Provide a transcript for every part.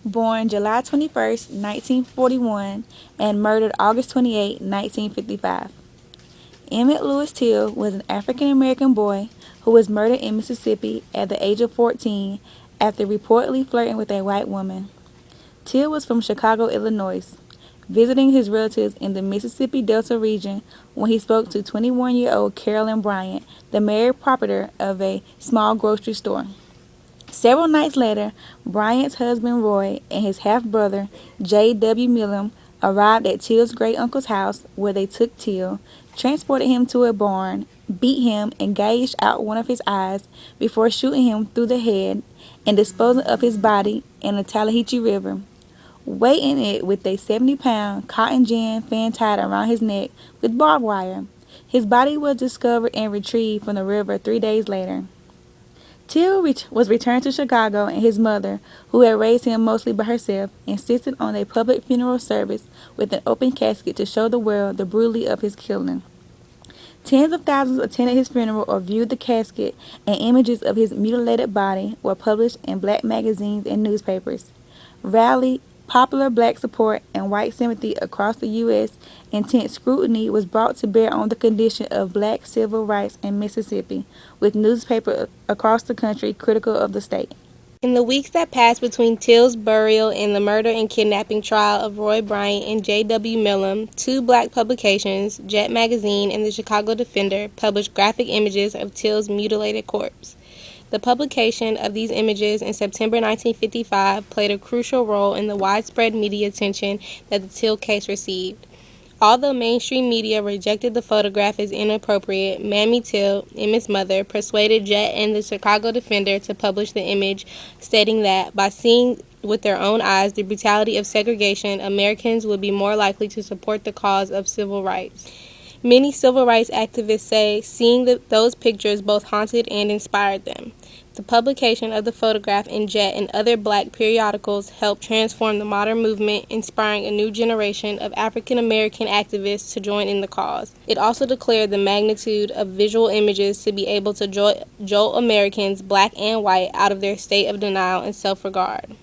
born July 21st, 1941, and murdered August 28, 1955. Emmett Lewis Till was an African American boy who was murdered in Mississippi at the age of 14 after reportedly flirting with a white woman. Till was from Chicago, Illinois, visiting his relatives in the Mississippi Delta region when he spoke to 21-year-old Carolyn Bryant, the married proprietor of a small grocery store. Several nights later, Bryant's husband Roy and his half-brother, J.W. Millam, arrived at Till's great-uncle's house where they took Till, transported him to a barn, beat him, and gouged out one of his eyes before shooting him through the head and disposing of his body in the Tallahatchie River, weighing it with a 70-pound cotton gin fan tied around his neck with barbed wire. His body was discovered and retrieved from the river 3 days later. Till was returned to Chicago, and his mother, who had raised him mostly by herself, insisted on a public funeral service with an open casket to show the world the brutality of his killing. Tens of thousands attended his funeral or viewed the casket, and images of his mutilated body were published in black magazines and newspapers. Rally, popular black support, and white sympathy across the U.S. Intense scrutiny was brought to bear on the condition of black civil rights in Mississippi, with newspapers across the country critical of the state. In the weeks that passed between Till's burial and the murder and kidnapping trial of Roy Bryant and J.W. Millam, two black publications, Jet Magazine and the Chicago Defender, published graphic images of Till's mutilated corpse. The publication of these images in September 1955 played a crucial role in the widespread media attention that the Till case received. Although mainstream media rejected the photograph as inappropriate, Mamie Till, Emmett's mother, persuaded Jet and the Chicago Defender to publish the image, stating that by seeing with their own eyes the brutality of segregation, Americans would be more likely to support the cause of civil rights. Many civil rights activists say seeing those pictures both haunted and inspired them. The publication of the photograph in Jet and other black periodicals helped transform the modern movement, inspiring a new generation of African American activists to join in the cause. It also declared the magnitude of visual images to be able to jolt Americans, black and white, out of their state of denial and self-regard.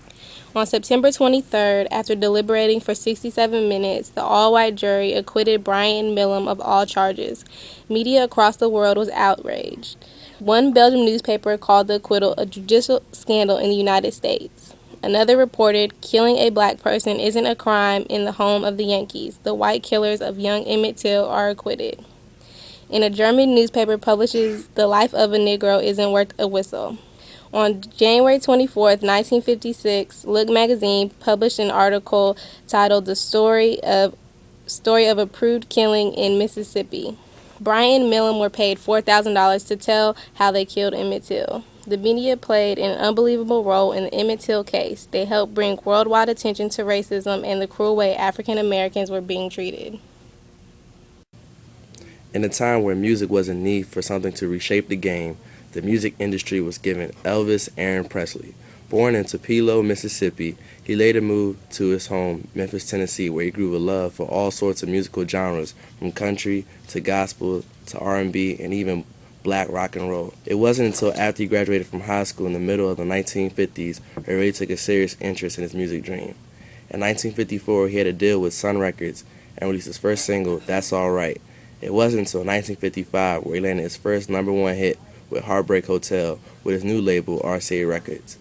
On September 23rd, after deliberating for 67 minutes, the all-white jury acquitted Bryant and Millam of all charges. Media across the world was outraged. One Belgian newspaper called the acquittal a judicial scandal in the United States. Another reported, killing a black person isn't a crime in the home of the Yankees. The white killers of young Emmett Till are acquitted. And a German newspaper publishes The Life of a Negro Isn't Worth a Whistle. On January 24, 1956, Look magazine published an article titled The Story of a Proved Killing in Mississippi. Bryant and Millam were paid $4,000 to tell how they killed Emmett Till. The media played an unbelievable role in the Emmett Till case. They helped bring worldwide attention to racism and the cruel way African Americans were being treated. In a time where music was in need for something to reshape the game, the music industry was given Elvis Aaron Presley. Born in Tupelo, Mississippi, he later moved to his home, Memphis, Tennessee, where he grew a love for all sorts of musical genres, from country to gospel to R&B and even black rock and roll. It wasn't until after he graduated from high school in the middle of the 1950s where he really took a serious interest in his music dream. In 1954, he had a deal with Sun Records and released his first single, That's All Right. It wasn't until 1955 where he landed his first #1 hit with Heartbreak Hotel with his new label, RCA Records.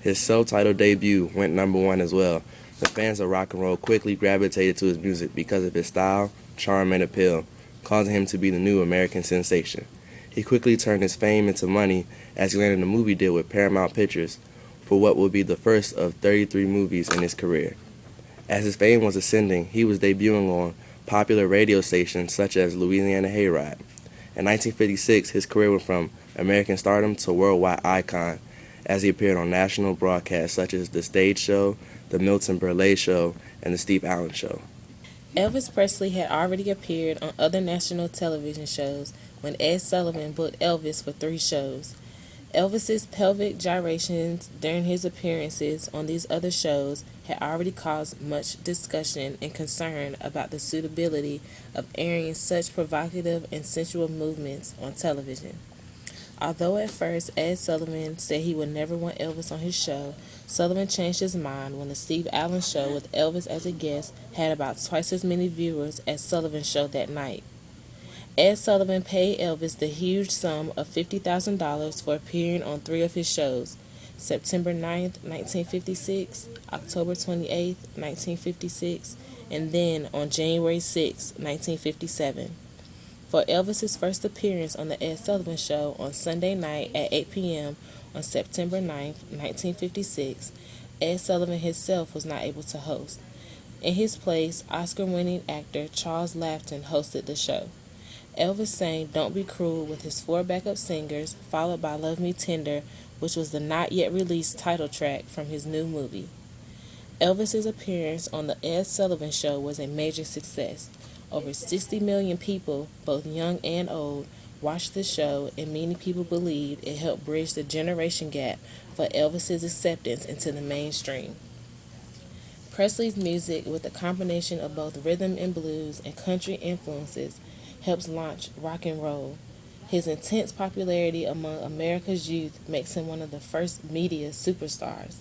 His self-titled debut went #1 as well. The fans of rock and roll quickly gravitated to his music because of his style, charm, and appeal, causing him to be the new American sensation. He quickly turned his fame into money as he landed a movie deal with Paramount Pictures for what would be the first of 33 movies in his career. As his fame was ascending, he was debuting on popular radio stations such as Louisiana Hayride. In 1956, his career went from American stardom to worldwide icon as he appeared on national broadcasts such as The Stage Show, The Milton Berle Show, and The Steve Allen Show. Elvis Presley had already appeared on other national television shows when Ed Sullivan booked Elvis for 3 shows. Elvis's pelvic gyrations during his appearances on these other shows had already caused much discussion and concern about the suitability of airing such provocative and sensual movements on television. Although at first Ed Sullivan said he would never want Elvis on his show, Sullivan changed his mind when the Steve Allen show with Elvis as a guest had about twice as many viewers as Sullivan's show that night. Ed Sullivan paid Elvis the huge sum of $50,000 for appearing on three of his shows, September 9th, 1956, October 28th, 1956, and then on January 6th, 1957. For Elvis's first appearance on the Ed Sullivan Show on Sunday night at 8 p.m. on September 9th, 1956, Ed Sullivan himself was not able to host. In his place, Oscar-winning actor Charles Laughton hosted the show. Elvis sang Don't Be Cruel with his four backup singers, followed by Love Me Tender, which was the not yet released title track from his new movie. Elvis's appearance on the Ed Sullivan Show was a major success. Over 60 million people, both young and old, watched the show, and many people believed it helped bridge the generation gap for Elvis's acceptance into the mainstream. Presley's music, with a combination of both rhythm and blues and country influences, helps launch rock and roll. His intense popularity among America's youth makes him one of the first media superstars.